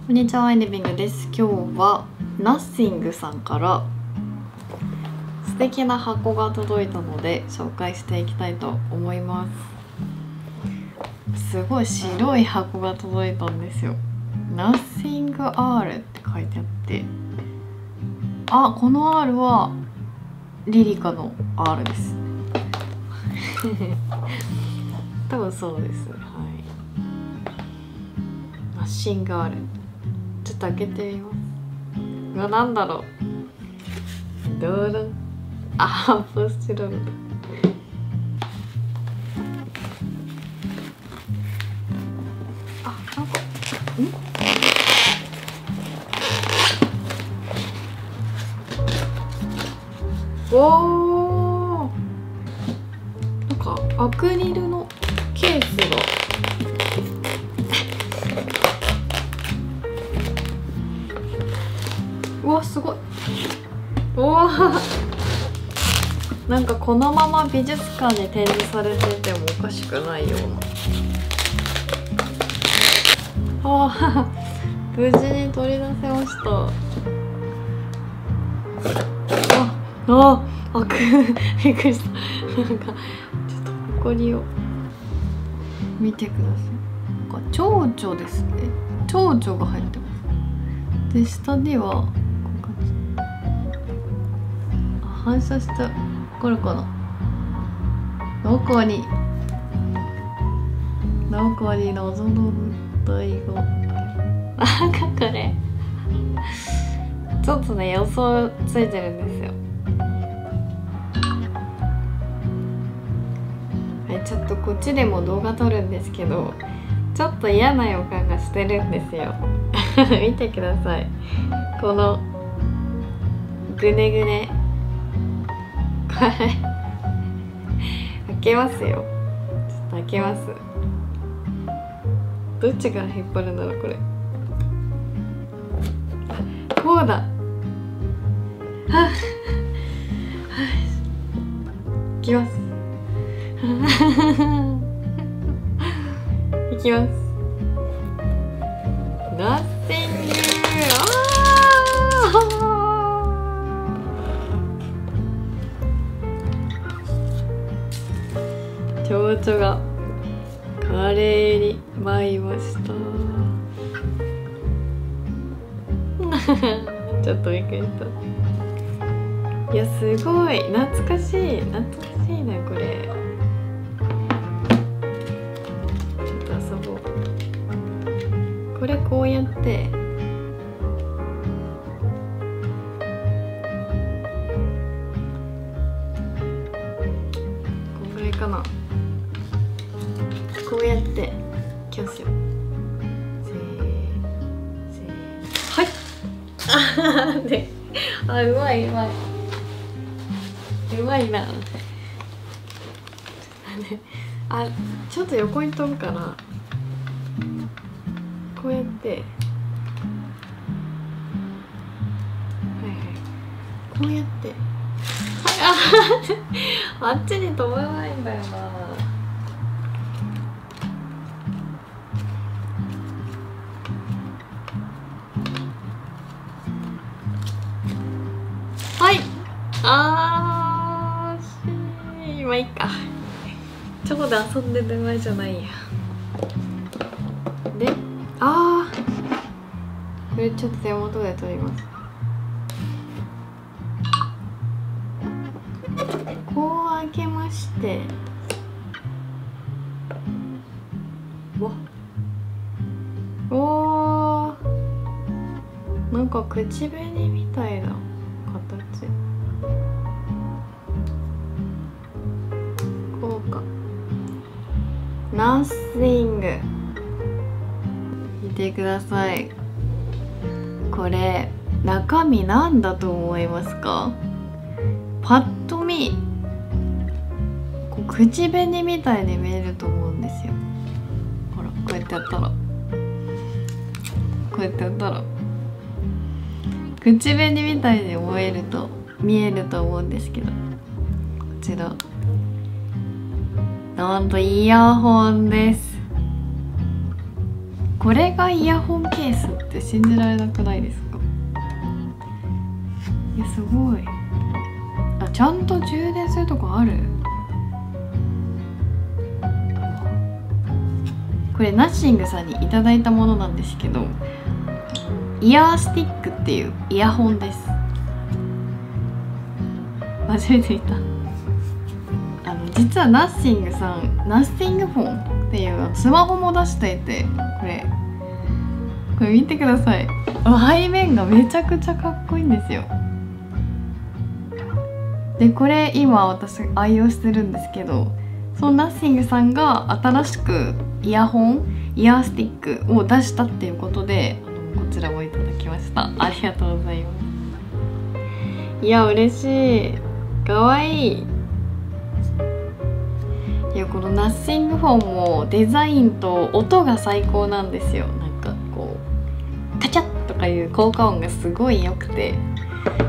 こんにちは、エンデビングです。今日はナッシングさんから素敵な箱が届いたので紹介していきたいと思います。すごい白い箱が届いたんですよ。ナッシング R って書いてあって、あ、この R はリリカの R です多分そうです。はい、ナッシング R、ちょっと開けてみます。なんだろう。どうだ。あ、ポスチロール。あ、なんか、おー、なんかアクリルのケースがうわ、すごい。おおなんかこのまま美術館に展示されててもおかしくないような。あ無事に取り出せました。びっくりした。なんかちょっとここにを見てください。なんか蝶々ですね。蝶々が入ってます。で、下にはこういう感じ。反射してわかるかな。中に謎の物体がなんかこれちょっとね、予想ついてるんですよ。ちょっとこっちでも動画撮るんですけど、ちょっと嫌な予感がしてるんですよ見てください、このぐねぐねこれ開けますよ。ちょっと開けます。どっちから引っ張るんだろうこれ。こうだ。いきますいきます。ナッシング。蝶々が華麗に舞いましたちょっとびっくりした。いや、すごい懐かしいなこれ。ちょっと遊ぼう。これこうやってこんぐらいかな。こうやっていきますよ。はいで、あ、うまいうまいなあ、ちょっと横に飛ぶから、こうやって、はいはい、こうやって、はい、あっちに飛ばないんだよな。はい、まあいいか。ちょうど遊んでる前じゃないや。で、これちょっと手元で撮ります。こう開けまして、おー、なんか口紅みたいな形。こうか。ナッシング。見てください。これ中身なんだと思いますか？パッと見こう口紅みたいに見えると思うんですよ。ほら、こうやってやったら口紅みたいに見えると思うんですけど、こちらなんとイヤホンです。これがイヤホンケースって信じられなくないですか？いやすごい。あ、ちゃんと充電するとこある。これナッシングさんにいただいたものなんですけど、イヤースティックっていうイヤホンです。初めて見た。実はナッシングさん、ナッシングフォンっていうスマホも出していて、これ見てください。背面がめちゃくちゃかっこいいんですよ。でこれ今私愛用してるんですけど、そのナッシングさんが新しくイヤースティックを出したっていうことで、こちらもいただきました。ありがとうございます。いや嬉しい、かわいい。いやこのナッシングフォンもデザインと音が最高なんですよ。なんかこうカチャッとかいう効果音がすごい良くて、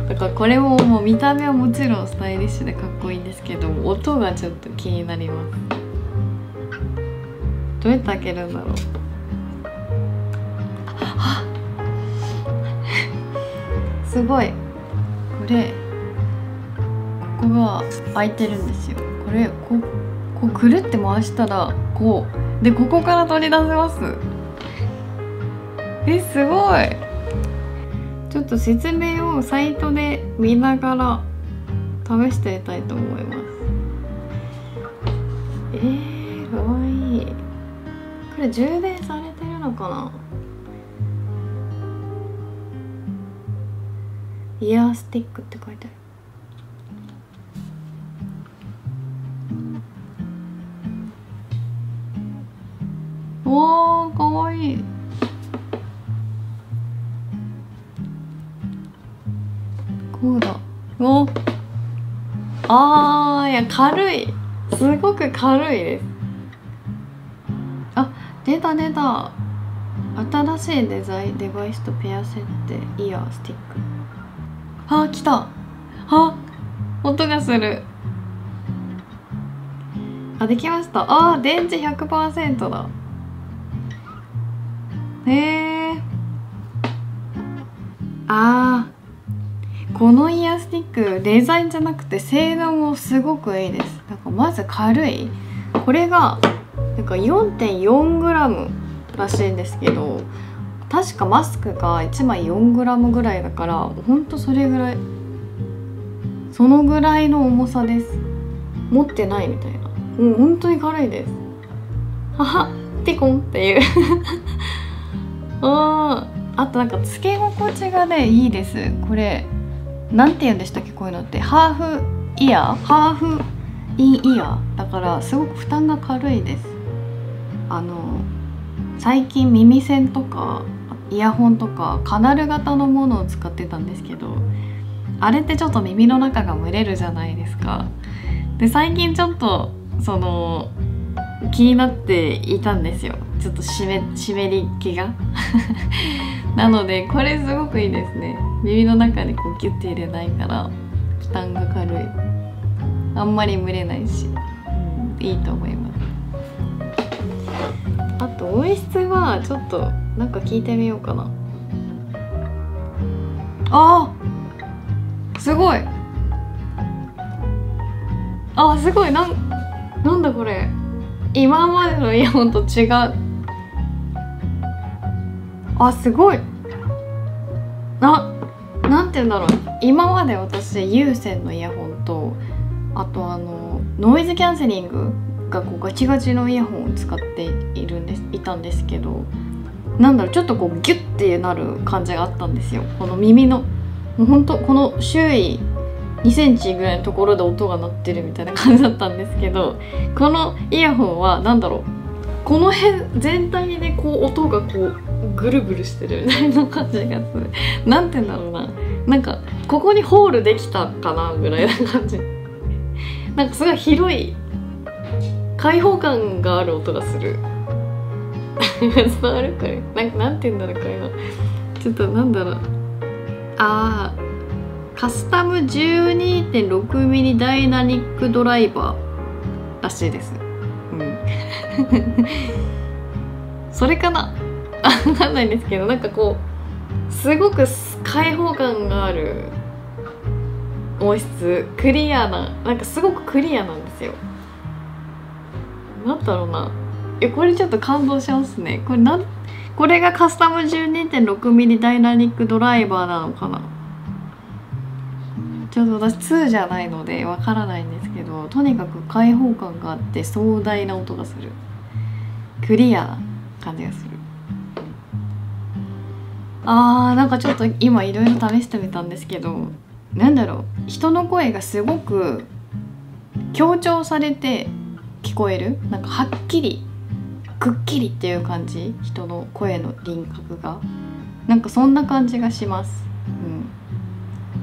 だからこれももう見た目はもちろんスタイリッシュでかっこいいんですけど、音がちょっと気になります。どうやって開けるんだろう。すごい。ここが開いてるんですよ。こうくるって回したらこうで、ここから取り出せます。すごい。ちょっと説明をサイトで見ながら試してみたいと思います。かわいい。これ充電されてるのかな。イヤースティックって書いてある。おー、かわいい。こうだ。いや軽い、すごく軽いです。あ、出た。新しいデバイスとペア設定、イヤースティック。来た。音がする。できました。電池 100% だ。このイヤースティックデザインじゃなくて性能もすごくいいです。なんかまず軽い。これがなんか 4.4g らしいんですけど、確かマスクが1枚 4g ぐらいだから、ほんとそれぐらい、そのぐらいの重さです。持ってないみたいな。もう本当に軽いです。テコンっていうあとなんかつけ心地がねいいです。これなんて言うんでしたっけ、こういうのって。ハーフインイヤーだからすごく負担が軽いです。最近耳栓とかイヤホンとかカナル型のものを使ってたんですけど、あれってちょっと耳の中が蒸れるじゃないですか。で最近ちょっと気になっていたんですよ。ちょっと湿り気がなのでこれすごくいいですね。耳の中にこうギュッて入れないから負担が軽い。あんまり蒸れないし、いいと思います。あと音質はちょっとなんか聞いてみようかな。すごい。すごい。なんだこれ。今までのイヤホンと違う。すごい。なんて言うんだろう。今まで私有線のイヤホンと、あとノイズキャンセリングがこうガチガチのイヤホンを使っていたんですけど、ちょっとこうギュッてなる感じがあったんですよ。この耳のもうほんとこの周囲2センチぐらいのところで音が鳴ってるみたいな感じだったんですけど、このイヤホンはこの辺全体でこう音がこうぐるぐるしてるみたいな感じがする。なんて言うんだろうな。なんかここにホールできたかなぐらいな感じ。なんかすごい広い開放感がある音がする。伝わるこれ。なんて言うんだろうこれは。ちょっとカスタム 12.6mm ダイナミックドライバーらしいです。それかな。わかんないんですけど、なんかこうすごく開放感がある音質、クリアな、なんかすごくクリアなんですよ。なんだろうな、これちょっと感動しますね。これがカスタム 12.6mm ダイナミックドライバーなのかな。ちょっと私2じゃないのでわからないんですけど、とにかく開放感があって壮大な音がする、クリアな感じがする。なんかちょっと今いろいろ試してみたんですけど、なんだろう、人の声がすごく強調されて聞こえる、なんかはっきりくっきりっていう感じ、人の声の輪郭がなんかそんな感じがします。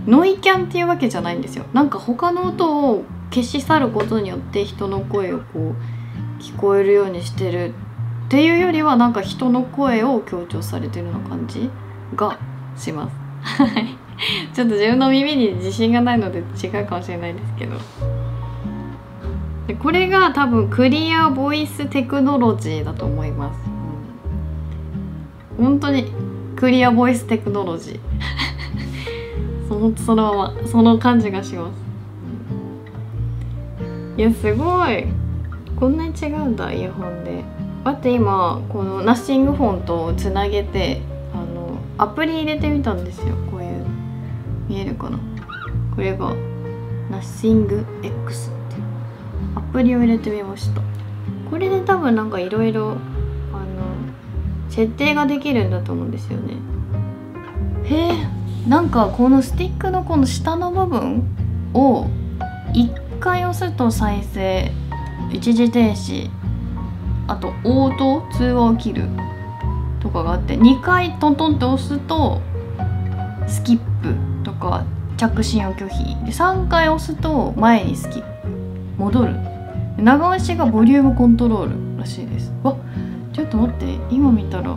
ノイキャンっていうわけじゃないんですよ。なんか他の音を消し去ることによって人の声をこう聞こえるようにしてるっていうよりは、なんか人の声を強調されてるような感じがします。ちょっと自分の耳に自信がないので違うかもしれないんですけど、でこれが多分クリアボイステクノロジーだと思います。本当にクリアボイステクノロジーそのままその感じがします。いやすごい、こんなに違うんだイヤホンで。あと今このナッシングフォンとつなげてアプリ入れてみたんですよ。こういう見えるかな、これがナッシング X っていうアプリを入れてみました。これで多分なんかいろいろ設定ができるんだと思うんですよね。へえ、なんかこのスティックのこの下の部分を1回押すと再生、一時停止、あとオート通話を切るとかがあって、2回トントンって押すとスキップとか着信を拒否で、3回押すと前にスキップ戻る、長押しがボリュームコントロールらしいです。わ、ちょっと待って、今見たら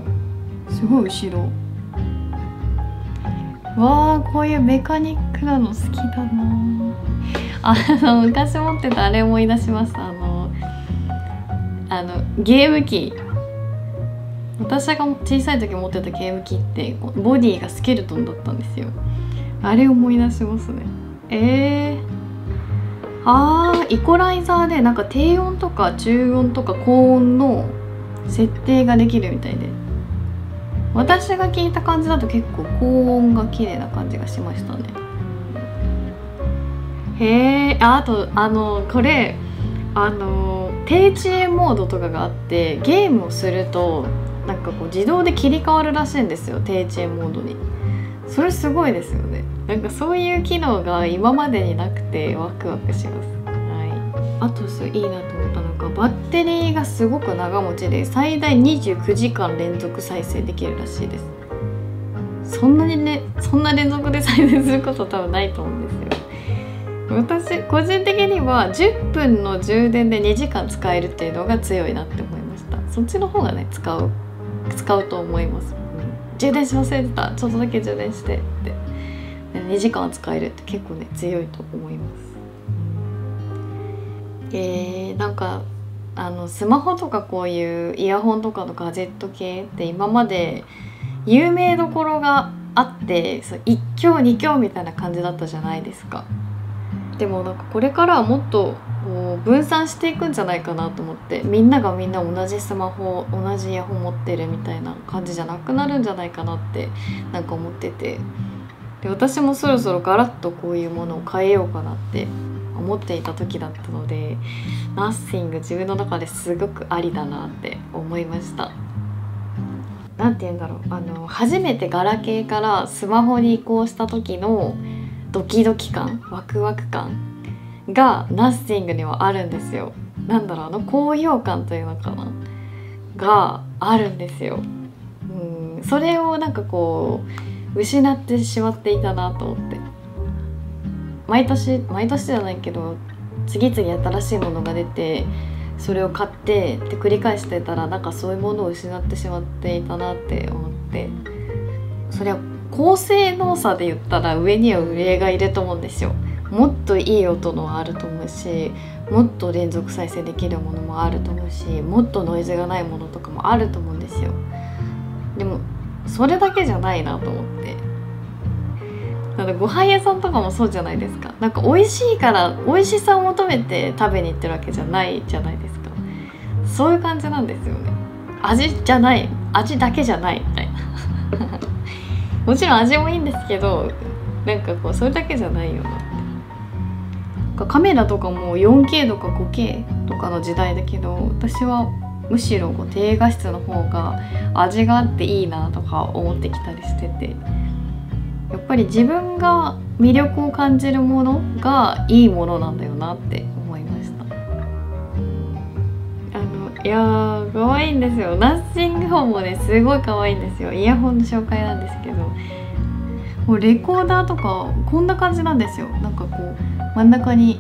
すごい後ろ、わあ、こういうメカニックなの好きだな。昔持ってたあれ思い出します。ゲーム機、私が小さい時持ってたゲーム機ってボディがスケルトンだったんですよ。あれ思い出しますね。イコライザーでなんか低音とか中音とか高音の設定ができるみたいで、私が聞いた感じだと結構高音が綺麗な感じがしましたね。へえ、あとこれ低遅延モードとかがあって、ゲームをするとなんかこう自動で切り替わるらしいんですよ、低遅延モードに。それすごいですよね。なんかそういう機能が今までになくてワクワクします。あといいなと思ったのが、バッテリーがすごく長持ちで最大29時間連続再生できるらしいです。そんな連続で再生すること多分ないと思うんですよ。私個人的には10分の充電で2時間使えるっていうのが強いなって思いました。そっちの方がね使うと思います。充電し忘れてた、ちょっとだけ充電してって2時間は使えるって結構ね強いと思います。なんかスマホとかこういうイヤホンとかのガジェット系って今まで有名どころがあって1強2強みたいな感じだったじゃないですか。でもなんかこれからはもっとこう分散していくんじゃないかなと思って、みんながみんな同じスマホ同じイヤホン持ってるみたいな感じじゃなくなるんじゃないかなってなんか思ってて、で私もそろそろガラッとこういうものを変えようかなって思っていた時だったので、ナッシング自分の中ですごくありだなって思いました。なんて言うんだろう、初めてガラケーからスマホに移行した時のドキドキ感、ワクワク感がナッシングにはあるんですよ。なんだろう、高揚感というのかながあるんですよ。それをなんかこう失ってしまっていたなと思って、毎年じゃないけど次々新しいものが出てそれを買ってって繰り返してたら、なんかそういうものを失ってしまっていたなって思って、それは高性能さで言ったら上には上がいると思うんですよ。もっといい音のあると思うし、もっと連続再生できるものもあると思うし、もっとノイズがないものとかもあると思うんですよ。でもそれだけじゃないなと思って、だってご飯屋さんとかもそうじゃないですか。なんか美味しいから美味しさを求めて食べに行ってるわけじゃないじゃないですか。そういう感じなんですよね。味じゃない、味だけじゃないみたいなもちろん味もいいんですけど、なんかこうそれだけじゃないよなって。カメラとかも 4K とか 5K とかの時代だけど、私はむしろこう低画質の方が味があっていいなとか思ってきたりしてて、やっぱり自分が魅力を感じるものがいいものなんだよなって思いました。いやー可愛いんですよ。ナッシングホンもねすごい可愛いんですよ。イヤホンの紹介なんですけど、もうレコーダーとかこんな感じなんですよ。なんかこう真ん中に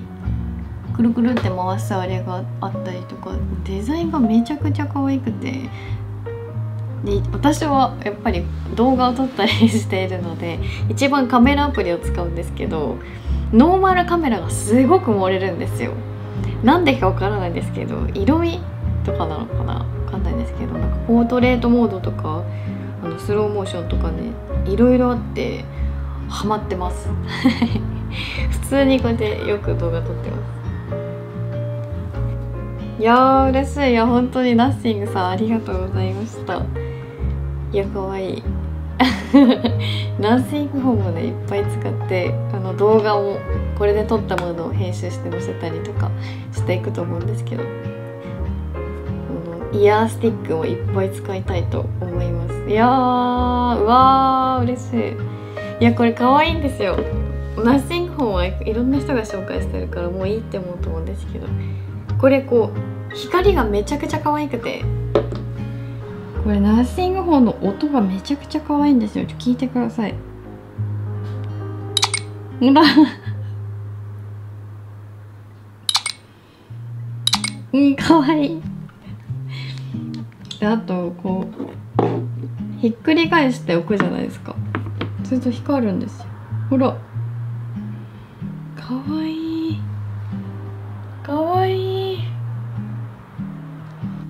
くるくるって回すあれがあったりとか、デザインがめちゃくちゃ可愛くて、で私はやっぱり動画を撮ったりしているので一番カメラアプリを使うんですけど、ノーマルカメラがすごく盛れるんですよ。なんでかわからないんですけど、色味とかなのかな、わかんないですけど、なんかポートレートモードとかスローモーションとかね、いろいろあってハマってます普通にこうやってよく動画撮ってます。いやー嬉しい。いや本当にナッシングさんありがとうございました。いや可愛いナッシングホンもねいっぱい使って動画をこれで撮ったものを編集して載せたりとかしていくと思うんですけど、イヤースティックもいっぱい使いたいと思います。いやーうわー嬉しい。いやこれ可愛いんですよ。ナッシングホンはいろんな人が紹介してるからもういいって思うと思うんですけど、これこう光がめちゃくちゃ可愛くて、これナッシングホンの音がめちゃくちゃ可愛いんですよ。聞いてください。ほら可愛い。であとこうひっくり返しておくじゃないですか。すると光るんですよ。ほら可愛い可愛い。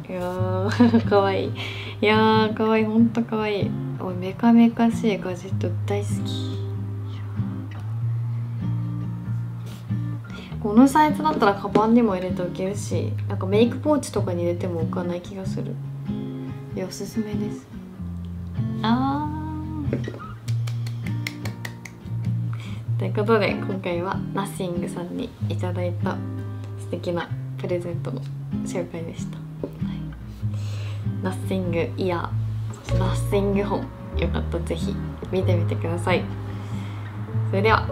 いやー可愛い。いやー可愛い、ほんと可愛い。おいメカメカしいガジェット大好き。このサイズだったらカバンにも入れておけるし、なんかメイクポーチとかに入れても浮かない気がする。いやおすすめです。ということで今回はナッシングさんにいただいた素敵なプレゼントの紹介でした。ナッシングイヤー、そしてナッシングホン、よかったらぜひ見てみてください。それでは